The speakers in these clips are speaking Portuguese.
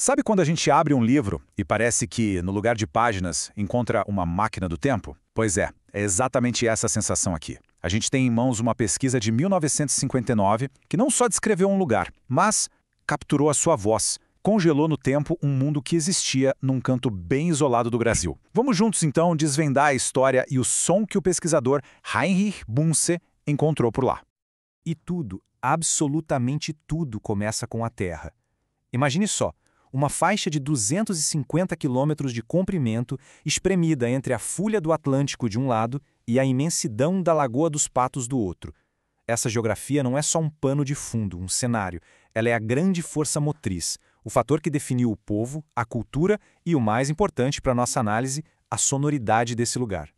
Sabe quando a gente abre um livro e parece que, no lugar de páginas, encontra uma máquina do tempo? Pois é exatamente essa a sensação aqui. A gente tem em mãos uma pesquisa de 1959 que não só descreveu um lugar, mas capturou a sua voz, congelou no tempo um mundo que existia num canto bem isolado do Brasil. Vamos juntos, então, desvendar a história e o som que o pesquisador Heinrich Bunse encontrou por lá. E tudo, absolutamente tudo, começa com a Terra. Imagine só, uma faixa de 250 quilômetros de comprimento espremida entre a Fulha do Atlântico de um lado e a imensidão da Lagoa dos Patos do outro. Essa geografia não é só um pano de fundo, um cenário. Ela é a grande força motriz, o fator que definiu o povo, a cultura e, o mais importante para nossa análise, a sonoridade desse lugar.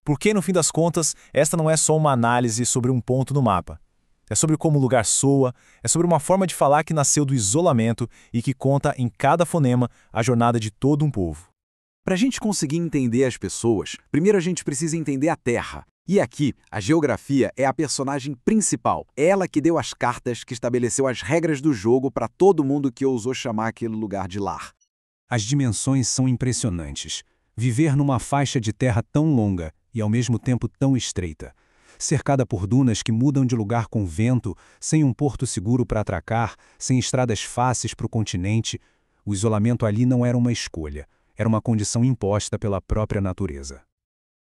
Porque, no fim das contas, esta não é só uma análise sobre um ponto no mapa. É sobre como o lugar soa, é sobre uma forma de falar que nasceu do isolamento e que conta em cada fonema a jornada de todo um povo. Para a gente conseguir entender as pessoas, primeiro a gente precisa entender a Terra. E aqui, a geografia é a personagem principal. Ela que deu as cartas, que estabeleceu as regras do jogo para todo mundo que ousou chamar aquele lugar de lar. As dimensões são impressionantes. Viver numa faixa de terra tão longa e ao mesmo tempo tão estreita, cercada por dunas que mudam de lugar com vento, sem um porto seguro para atracar, sem estradas fáceis para o continente, o isolamento ali não era uma escolha, era uma condição imposta pela própria natureza.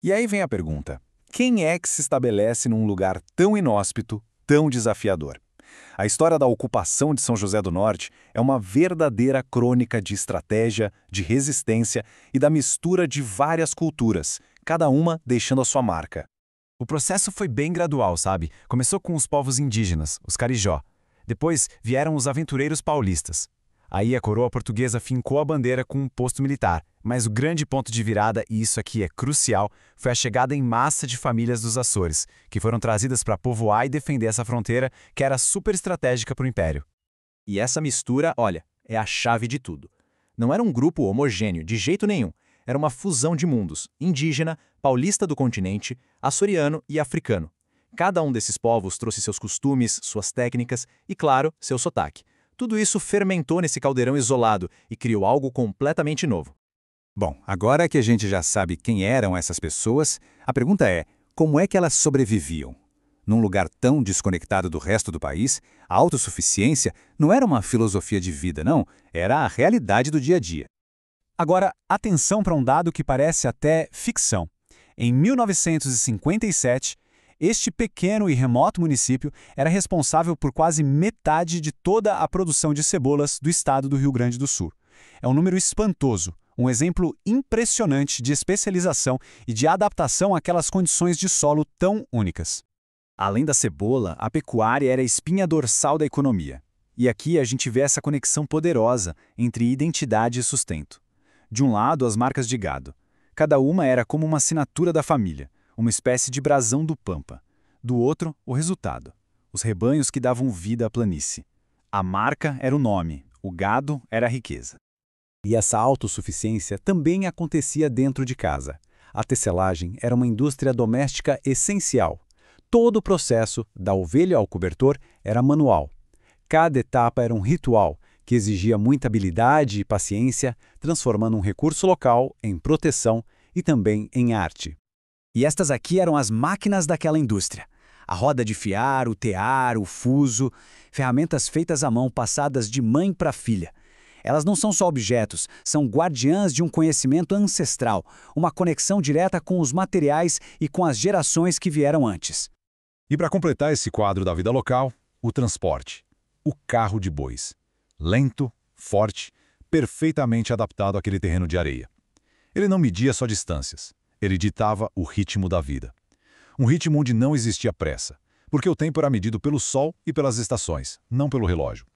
E aí vem a pergunta: quem é que se estabelece num lugar tão inóspito, tão desafiador? A história da ocupação de São José do Norte é uma verdadeira crônica de estratégia, de resistência e da mistura de várias culturas, cada uma deixando a sua marca. O processo foi bem gradual, sabe? Começou com os povos indígenas, os carijó. Depois vieram os aventureiros paulistas. Aí a coroa portuguesa fincou a bandeira com um posto militar. Mas o grande ponto de virada, e isso aqui é crucial, foi a chegada em massa de famílias dos Açores, que foram trazidas para povoar e defender essa fronteira que era super estratégica para o Império. E essa mistura, olha, é a chave de tudo. Não era um grupo homogêneo, de jeito nenhum. Era uma fusão de mundos, indígena, paulista do continente, açoriano e africano. Cada um desses povos trouxe seus costumes, suas técnicas e, claro, seu sotaque. Tudo isso fermentou nesse caldeirão isolado e criou algo completamente novo. Bom, agora que a gente já sabe quem eram essas pessoas, a pergunta é: como é que elas sobreviviam? Num lugar tão desconectado do resto do país, a autossuficiência não era uma filosofia de vida, não, era a realidade do dia a dia. Agora, atenção para um dado que parece até ficção. Em 1957, este pequeno e remoto município era responsável por quase metade de toda a produção de cebolas do estado do Rio Grande do Sul. É um número espantoso, um exemplo impressionante de especialização e de adaptação àquelas condições de solo tão únicas. Além da cebola, a pecuária era a espinha dorsal da economia. E aqui a gente vê essa conexão poderosa entre identidade e sustento. De um lado, as marcas de gado. Cada uma era como uma assinatura da família, uma espécie de brasão do Pampa. Do outro, o resultado. Os rebanhos que davam vida à planície. A marca era o nome, o gado era a riqueza. E essa autossuficiência também acontecia dentro de casa. A tecelagem era uma indústria doméstica essencial. Todo o processo, da ovelha ao cobertor, era manual. Cada etapa era um ritual, que exigia muita habilidade e paciência, transformando um recurso local em proteção e também em arte. E estas aqui eram as máquinas daquela indústria. A roda de fiar, o tear, o fuso, ferramentas feitas à mão passadas de mãe para filha. Elas não são só objetos, são guardiãs de um conhecimento ancestral, uma conexão direta com os materiais e com as gerações que vieram antes. E para completar esse quadro da vida local, o transporte, o carro de bois. Lento, forte, perfeitamente adaptado àquele terreno de areia. Ele não media só distâncias, ele ditava o ritmo da vida. Um ritmo onde não existia pressa, porque o tempo era medido pelo sol e pelas estações, não pelo relógio.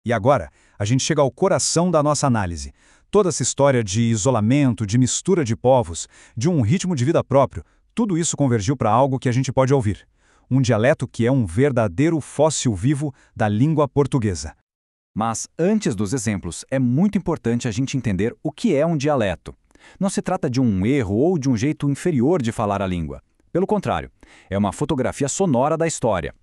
E agora, a gente chega ao coração da nossa análise. Toda essa história de isolamento, de mistura de povos, de um ritmo de vida próprio, tudo isso convergiu para algo que a gente pode ouvir. Um dialeto que é um verdadeiro fóssil vivo da língua portuguesa. Mas, antes dos exemplos, é muito importante a gente entender o que é um dialeto. Não se trata de um erro ou de um jeito inferior de falar a língua. Pelo contrário, é uma fotografia sonora da história.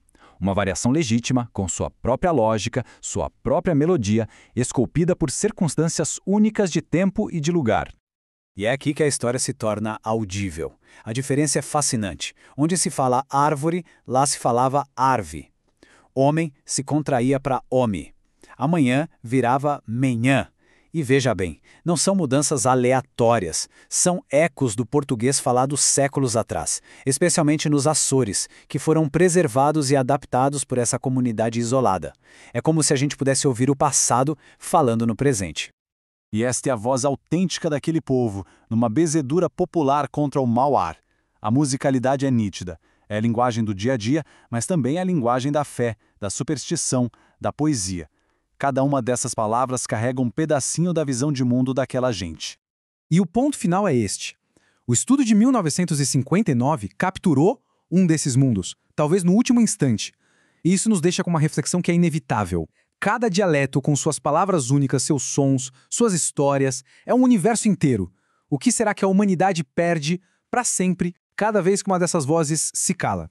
Uma variação legítima, com sua própria lógica, sua própria melodia, esculpida por circunstâncias únicas de tempo e de lugar. E é aqui que a história se torna audível. A diferença é fascinante. Onde se fala árvore, lá se falava arve. Homem se contraía para homi. Amanhã virava menhã. E veja bem, não são mudanças aleatórias, são ecos do português falado séculos atrás, especialmente nos Açores, que foram preservados e adaptados por essa comunidade isolada. É como se a gente pudesse ouvir o passado falando no presente. E esta é a voz autêntica daquele povo, numa benzedura popular contra o mau ar. A musicalidade é nítida. É a linguagem do dia a dia, mas também é a linguagem da fé, da superstição, da poesia. Cada uma dessas palavras carrega um pedacinho da visão de mundo daquela gente. E o ponto final é este. O estudo de 1959 capturou um desses mundos, talvez no último instante. E isso nos deixa com uma reflexão que é inevitável. Cada dialeto, com suas palavras únicas, seus sons, suas histórias, é um universo inteiro. O que será que a humanidade perde para sempre cada vez que uma dessas vozes se cala?